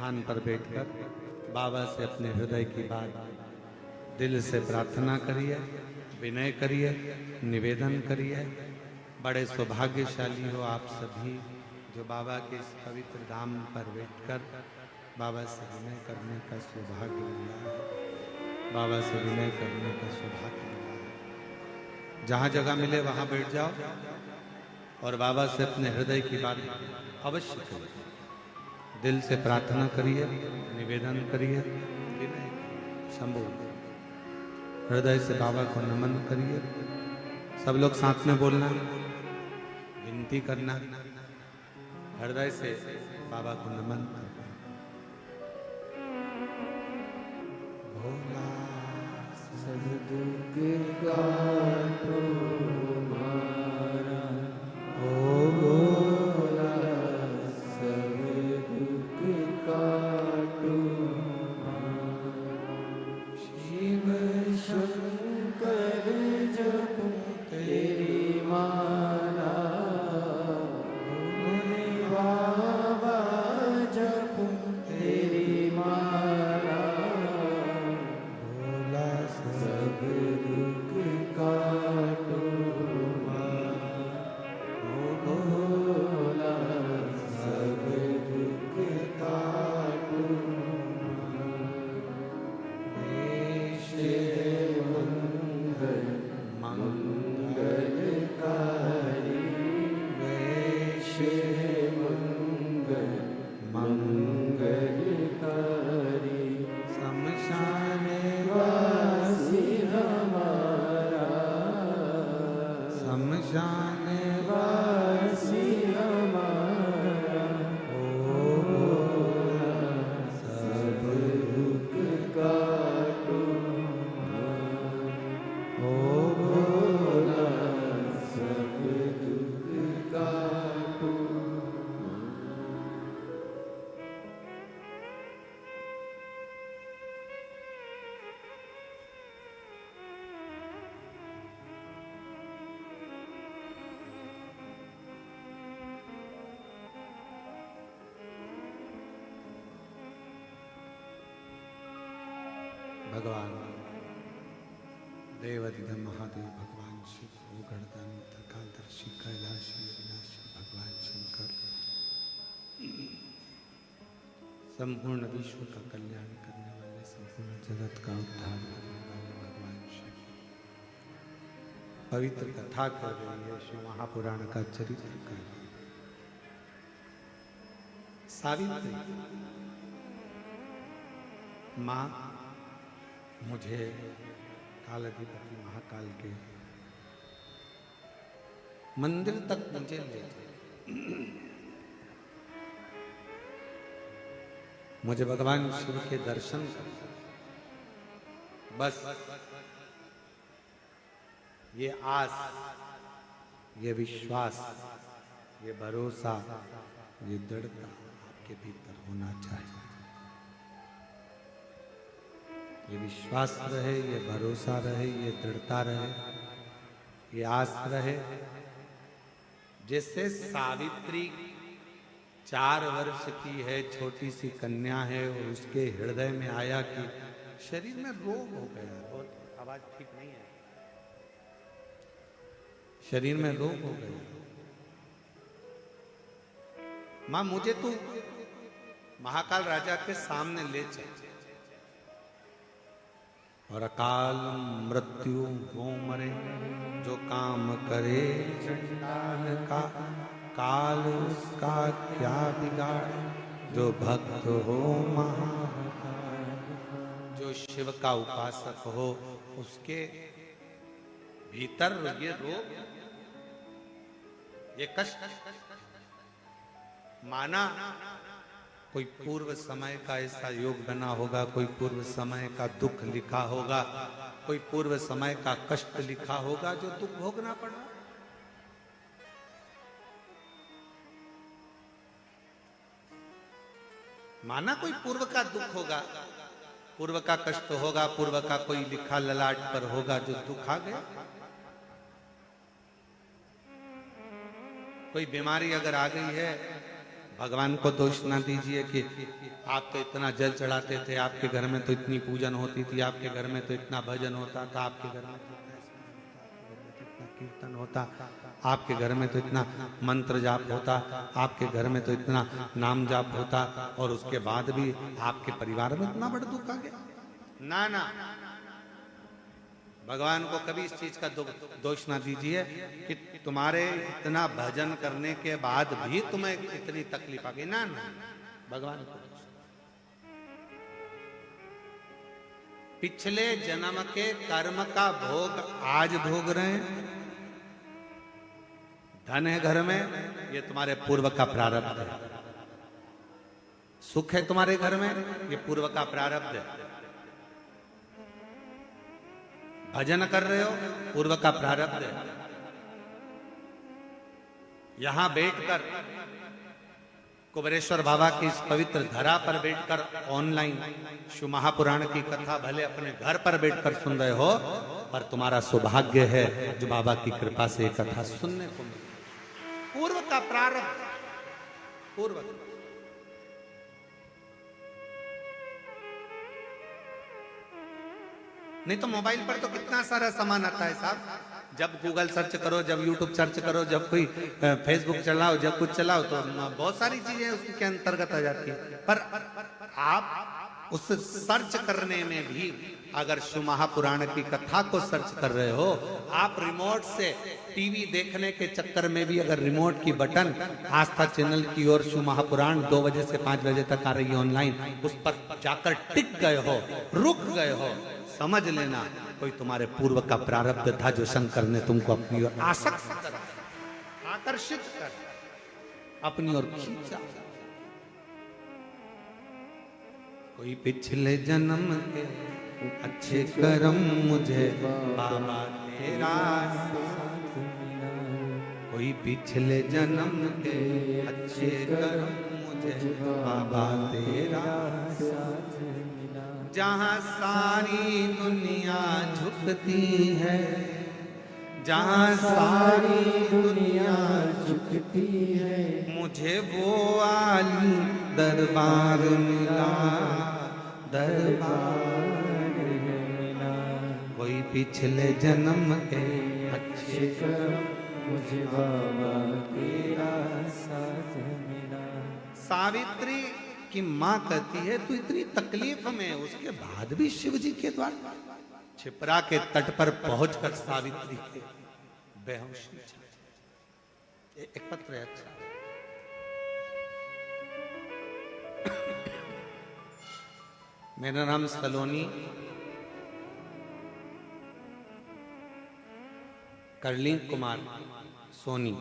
स्थान पर बैठकर बाबा से अपने हृदय की बात दिल से प्रार्थना करिए, विनय करिए, निवेदन करिए। बड़े सौभाग्यशाली हो आप सभी जो बाबा के इस पवित्र धाम पर बैठकर बाबा से विनय करने का सौभाग्य मिला है। बाबा से विनय करने का सौभाग्य मिला है। जहाँ जगह मिले वहाँ बैठ जाओ और बाबा से अपने हृदय की बात अवश्य करिए। दिल से प्रार्थना करिए, निवेदन करिए, विनय शंभु हृदय से बाबा को नमन करिए। सब लोग साथ में बोलना, विनती करना, हृदय से बाबा को नमन करना। भोला सब दुख काटो हमारा, ओ भोला सब दुख काटो हमारा। शिव शंकर जपो तेरी माला, भोले बाबा जपो तेरी माला। भोला सब दुख काटो ओ भोला सब दुख काटो। शिव मंगल मंगलकारी, शिव मंगल मंगलकारी। शमशान वासी हमारा, शमशान वासी हमारा, ओ भोला सब दुख काटो ओ भोला सब दुख काटो। भगवान देवाधिदेव महादेव, भगवान शिव, भूगणदानी त्रिकालदर्शी कैलाशी विनाशी भगवान शंकर, संपूर्ण विश्व का कल्याण करने वाले, संपूर्ण जगत का उद्धार करने वाले भगवान शिव पवित्र कथा कर रही है। शिव महापुराण का चरित्र कर रही है। सावित्री माँ मुझे कालाधिपति महाकाल के मंदिर तक मुझे ले चले। मुझे भगवान शिव के दर्शन कर, बस ये आस, ये विश्वास, ये भरोसा, ये दृढ़ता आपके भीतर होना चाहिए। ये विश्वास रहे, ये भरोसा रहे, ये दृढ़ता रहे, ये आस रहे। जैसे सावित्री 4 वर्ष की है, छोटी सी कन्या है और उसके हृदय में आया कि शरीर में रोग हो गया। बहुत आवाज ठीक नहीं है। शरीर में रोग हो गया। मां मुझे तू महाकाल राजा के सामने ले चल और अकाल मृत्यु हो मरे जो काम करे चंडाल का, काल उसका क्या बिगाड़ जो भक्त हो महाकाल। जो शिव का उपासक हो उसके भीतर ये रोग, ये कष्ट माना कोई पूर्व समय का ऐसा योग बना होगा, कोई पूर्व समय का दुख लिखा होगा, कोई पूर्व समय का कष्ट लिखा होगा जो दुख भोगना पड़ा। माना कोई पूर्व का दुख होगा, पूर्व का कष्ट होगा, पूर्व का कोई लिखा ललाट पर होगा जो दुख आ गया। कोई बीमारी अगर आ गई है, भगवान को दोष ना दीजिए कि आप तो इतना जल चढ़ाते थे, आपके घर में तो इतनी पूजन होती थी, आपके घर में तो इतना भजन होता था, आपके घर में तो इतना कीर्तन होता, आपके घर में तो इतना मंत्र जाप होता, आपके घर में तो इतना नाम जाप होता, और उसके बाद भी आपके परिवार में इतना बड़ा दुख आ गया। ना ना, भगवान को कभी इस चीज का दोष ना दीजिए कि तुम्हारे इतना भजन करने के बाद भी तुम्हें इतनी तकलीफ आ गई। ना ना, भगवान को पिछले जन्म के कर्म का भोग आज भोग रहे हैं। धन है घर में, ये तुम्हारे पूर्व का प्रारब्ध है। सुख है तुम्हारे घर में, ये पूर्व का प्रारब्ध है। भजन कर रहे हो, पूर्व का प्रारब्ध है। यहां बैठकर कुबेरेश्वर बाबा की इस पवित्र धरा पर बैठकर ऑनलाइन शिव महापुराण की कथा भले अपने घर पर बैठकर सुन रहे हो, पर तुम्हारा सौभाग्य है जो बाबा की कृपा से कथा सुनने को मिले। पूर्व का प्रारब्ध, पूर्व। नहीं तो मोबाइल पर तो कितना सारा सामान आता है साहब। जब गूगल सर्च करो, जब यूट्यूब सर्च करो, जब कोई फेसबुक चलाओ, जब कुछ चलाओ, तो बहुत सारी चीजें उसके अंतर्गत आ जाती है। पर आप उस सर्च करने में भी अगर शिव महापुराण की कथा को सर्च कर रहे हो, आप रिमोट से टीवी देखने के चक्कर में भी अगर रिमोट की बटन आस्था चैनल की ओर शिव महापुराण 2 बजे से 5 बजे तक आ रही है ऑनलाइन, उस पर जाकर टिक गए हो, रुक गए हो, समझ लेना कोई तुम्हारे पूर्व का प्रारब्ध था जो शंकर ने तुमको अपनी ओर आसक्त कर, आकर्षित कर, अपनी ओर खींचा। कोई पिछले जन्म के अच्छे कर्म मुझे बाबा तेरा, कोई पिछले जन्म के अच्छे कर्म मुझे बाबा तेरा, जहाँ सारी दुनिया झुकती है, जहाँ सारी दुनिया झुकती है, मुझे वो आली दरबार मिला, दरबार मिला। कोई पिछले जन्म के अच्छे कर्म मुझे बाबा तेरा साथ मिला। सावित्री की माँ कहती है तू इतनी तकलीफ में, उसके बाद भी शिव जी के द्वारा छिपरा के तट पर पहुंचकर सावित्री के बेहोशी। एक पत्र है, अच्छा मेरा नाम सलोनी करली कुमार सोनी,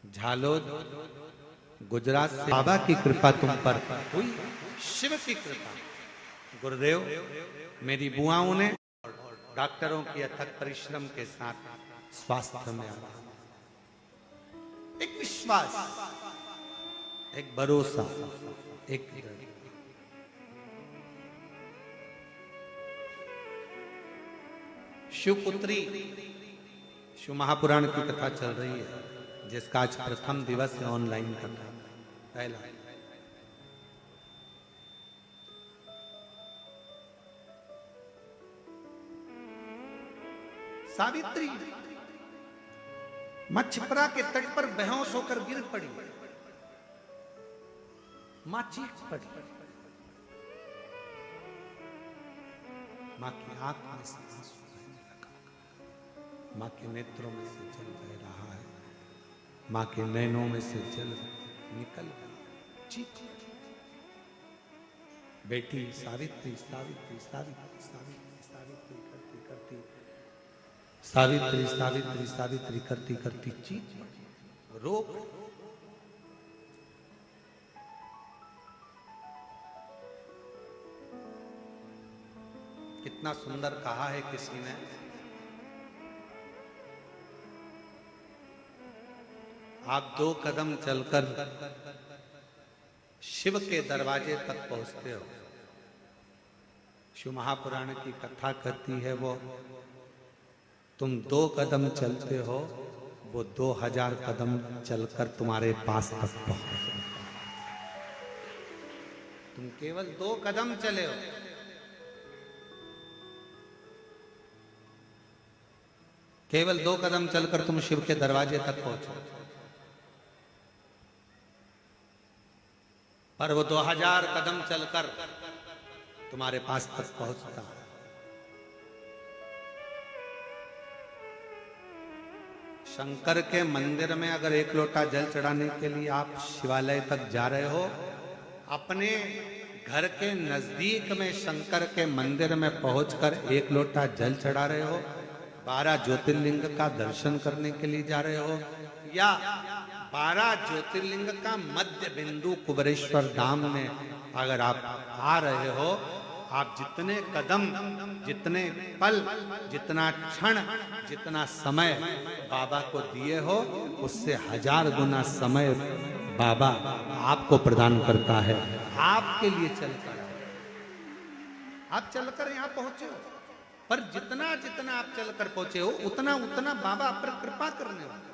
झालोद गुजरात से। बाबा की कृपा तुम पर हुई, शिव की कृपा, गुरुदेव मेरी बुआओं ने डॉक्टरों की अथक परिश्रम के साथ स्वास्थ्य में आया। एक विश्वास, एक भरोसा, एक शिवपुत्री शिव महापुराण की कथा चल रही है, जिसका आज प्रथम दिवस है ऑनलाइन कथा पहला। सावित्री मां छिपरा के तट पर बेहोश होकर गिर पड़ी, मां चीख पड़ी, मां की आंख में से आंसू बहने लगा, मां के नेत्रों में से जल बह रहा है, मां के नैनों में से जल निकल गया। चीख बेटी सावित्री सावित्री सावित्री सावित्री सावित्री करती करती सावित्री सावित्री सावित्री करती करती चीख रो। कितना सुंदर कहा है किसी ने, आप 2 कदम चलकर शिव के दरवाजे तक पहुंचते हो। शिव महापुराण की कथा कहती है वो, तुम 2 कदम चलते हो वो 2000 कदम चलकर तुम्हारे पास तक पहुंच। तुम केवल 2 कदम चले हो, केवल 2 कदम चलकर तुम शिव के दरवाजे तक पहुंचो, पर वो 2000 कदम चलकर तुम्हारे पास तक पहुंचता है। शंकर के मंदिर में अगर 1 लोटा जल चढ़ाने के लिए आप शिवालय तक जा रहे हो, अपने घर के नजदीक में शंकर के मंदिर में पहुंचकर 1 लोटा जल चढ़ा रहे हो, 12 ज्योतिर्लिंग का दर्शन करने के लिए जा रहे हो, या 12 ज्योतिर्लिंग का मध्य बिंदु कुबेरेश्वर धाम में अगर आप आ रहे हो, आप जितने कदम, जितने पल, जितना क्षण, जितना समय बाबा को दिए हो, उससे 1000 गुना समय बाबा आपको प्रदान करता है, आपके लिए चलकर। आप चलकर यहां पहुंचे हो, पर जितना जितना आप चलकर पहुंचे हो, उतना उतना बाबा आप पर कृपा करने वाले।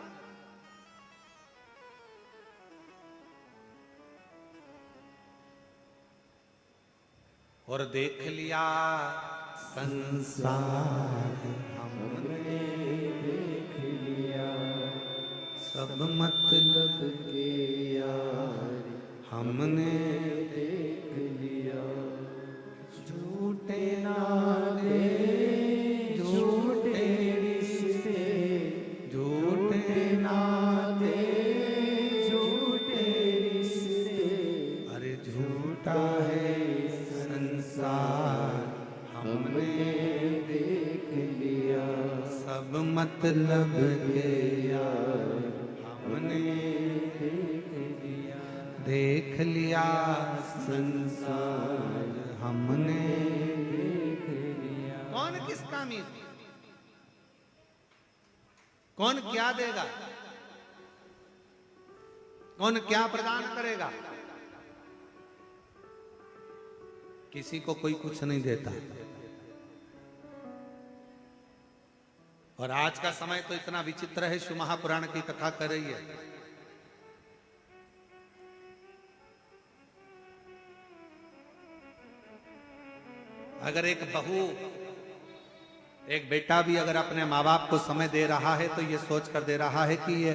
और देख लिया संसार हमने, देख लिया सब मतलब के यार हमने देख लिया। झूठे नाते झूठे रिश्ते, झूठे नाते झूठे रिश्ते, अरे झूठा है संसार हमने देख लिया। सब मतलब के यार हमने देख लिया संसार हमने देख लिया। कौन किस कामी, कौन क्या देगा, कौन क्या प्रदान करेगा? किसी को कोई कुछ नहीं देता। और आज का समय तो इतना विचित्र है, शिव महापुराण की कथा कर रही है। अगर एक बहू, एक बेटा भी अगर अपने माँ बाप को समय दे रहा है तो ये सोच कर दे रहा है कि ये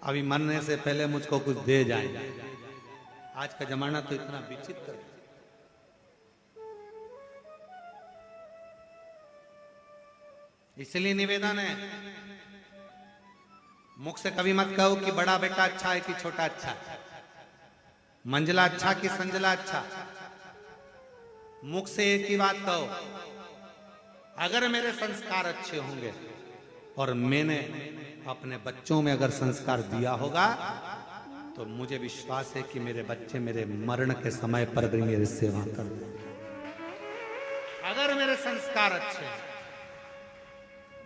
अभी मरने से पहले मुझको कुछ दे जाए। आज का जमाना तो इतना विचित्र है। इसलिए निवेदन है, मुख से कभी मत कहो कि बड़ा बेटा अच्छा है कि छोटा अच्छा, मंजला अच्छा कि संजला अच्छा। मुख से एक ही बात कहो, अगर मेरे संस्कार अच्छे होंगे और मैंने अपने बच्चों में अगर संस्कार दिया होगा तो मुझे विश्वास है कि मेरे बच्चे मेरे मरण के समय पर भी मेरी सेवा कर देंगे। अगर मेरे संस्कार अच्छे हैं,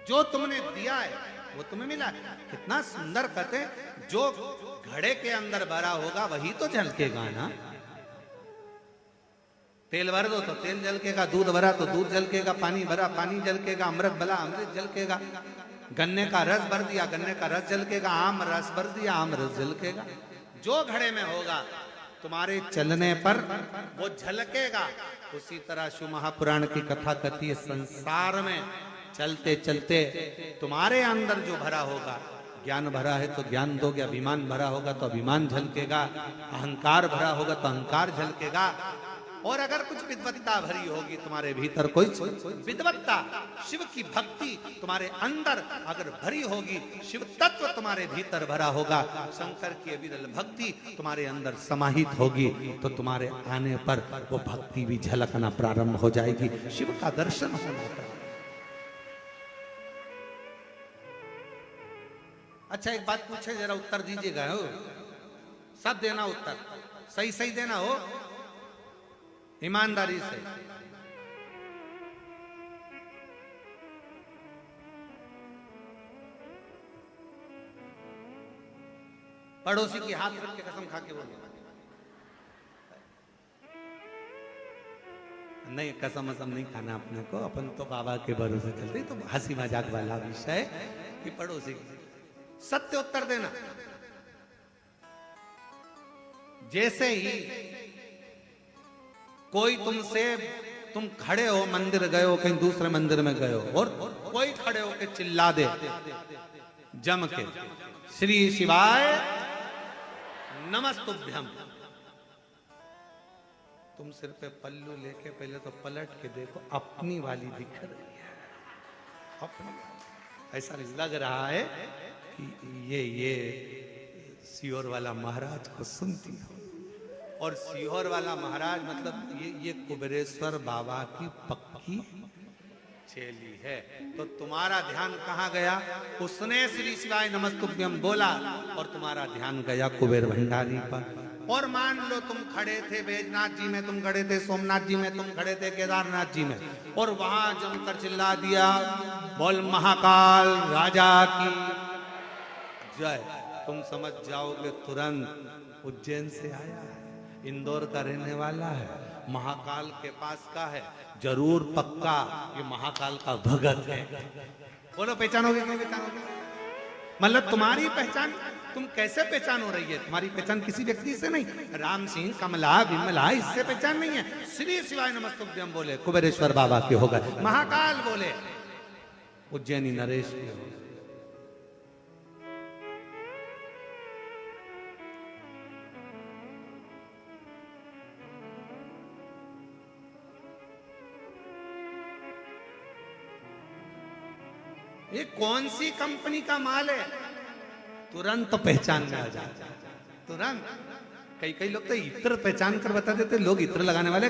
जो तुमने दिया है वो तुम्हें मिला। कितना सुंदर कहते, जो घड़े के अंदर भरा होगा वही तो झलकेगा ना। तेल भर दो तो तेल झलकेगा, दूध भरा तो दूध झलकेगा, पानी भरा पानी झलकेगा, अमृत भरा अमृत झलकेगा, गन्ने का रस भर दिया गन्ने का रस झलकेगा, आम रस भर दिया आम रस झलकेगा। जो घड़े में होगा तुम्हारे चलने पर वो झलकेगा। उसी तरह शिव महापुराण की कथा कहती है, संसार में चलते चलते तुम्हारे अंदर जो भरा होगा, ज्ञान भरा है तो ज्ञान दोगे, अभिमान भरा होगा तो अभिमान झलकेगा, अहंकार भरा होगा तो अहंकार झलकेगा। और अगर कुछ विद्वत्ता भरी होगी तुम्हारे भीतर, कोई विद्वत्ता, शिव की भक्ति तुम्हारे अंदर अगर भरी होगी, शिव तत्व तुम्हारे भीतर भरा होगा, शंकर की विरल भक्ति तुम्हारे अंदर समाहित होगी, तो तुम्हारे आने पर वो भक्ति भी झलकना प्रारंभ हो जाएगी, शिव का दर्शन होना। अच्छा एक बात पूछे, जरा उत्तर दीजिएगा। हो सब देना उत्तर, सही सही देना हो, ईमानदारी से। पड़ोसी की हाथ रख के कसम खा के बोलो। नहीं, कसम वसम नहीं खाना अपने को, अपन तो बाबा के भरोसे चलते। तो हंसी मजाक वाला विषय कि पड़ोसी सत्य उत्तर देना। जैसे ही कोई तुमसे, तुम खड़े हो, मंदिर गए हो, कहीं दूसरे मंदिर में गए हो, और कोई खड़े हो के चिल्ला दे जम के, श्री शिवाय नमस्तुभ्यम, तुम सिर पे पल्लू लेके पहले तो पलट के देखो, अपनी वाली दिख रही है, अपनी, ऐसा लग रहा है कि ये सीहोर वाला महाराज को सुनती हो। और सीहोर वाला महाराज मतलब ये कुबेरेश्वर बाबा की पक्की चेली है। तो तुम्हारा ध्यान कहाँ गया? उसने श्री शिवाय नमस्तुभ्यम बोला और तुम्हारा ध्यान गया कुबेर भंडारी पर। और मान लो तुम खड़े थे बैजनाथ जी में, तुम खड़े थे सोमनाथ जी में, तुम खड़े थे केदारनाथ जी में, और वहां जमकर चिल्ला दिया बोल महाकाल राजा की जय, तुम समझ जाओगे तुरंत उज्जैन से आया है, इंदौर का रहने वाला है, महाकाल के पास का है, जरूर पक्का ये महाकाल का भगत है। बोलो पहचानोगे नहीं पहचानोगे? मतलब तुम्हारी पहचान, तुम कैसे पहचान हो रही है? तुम्हारी पहचान किसी व्यक्ति से नहीं, राम सिंह कमला विमला इससे पहचान नहीं है। श्री शिवाय नमस्तुभ्यम बोले कुबेरेश्वर बाबा के हो गए, महाकाल बोले उज्जैनी नरेश के हो गए। ये कौन सी कंपनी का माल है? तुरंत तो पहचान में आ जाता है, तुरंत। कई लोग तो इत्र पहचान कर बता देते, लोग इत्र लगाने वाले,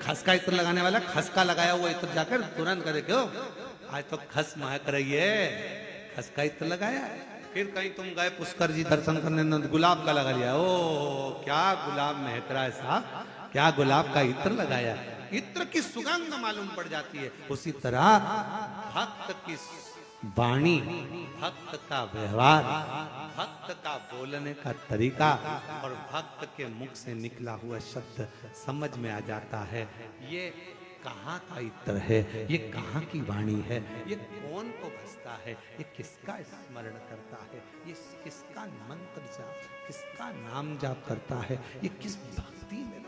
खस का इत्र लगाने वाला, खस का लगाया हुआ इत्र जाकर तुरंत करे, क्यों आज तो खस महक रही है, खस का इत्र लगाया। फिर कहीं तुम गए पुष्कर जी दर्शन करने, गुलाब का लगा लिया, ओ क्या गुलाब महक रहा है साहब, क्या गुलाब का इत्र लगाया, इत्र की सुगंध मालूम पड़ जाती है। उसी तरह भक्त की वाणी, भक्त का व्यवहार, भक्त का बोलने का तरीका और भक्त के मुख से निकला हुआ शब्द समझ में आ जाता है, ये कहाँ का इत्र है, ये कहाँ की वाणी है, ये कौन को भसता है, ये किसका स्मरण करता है, ये किसका मंत्र जाप, किसका नाम जाप करता है, ये किस भक्ति में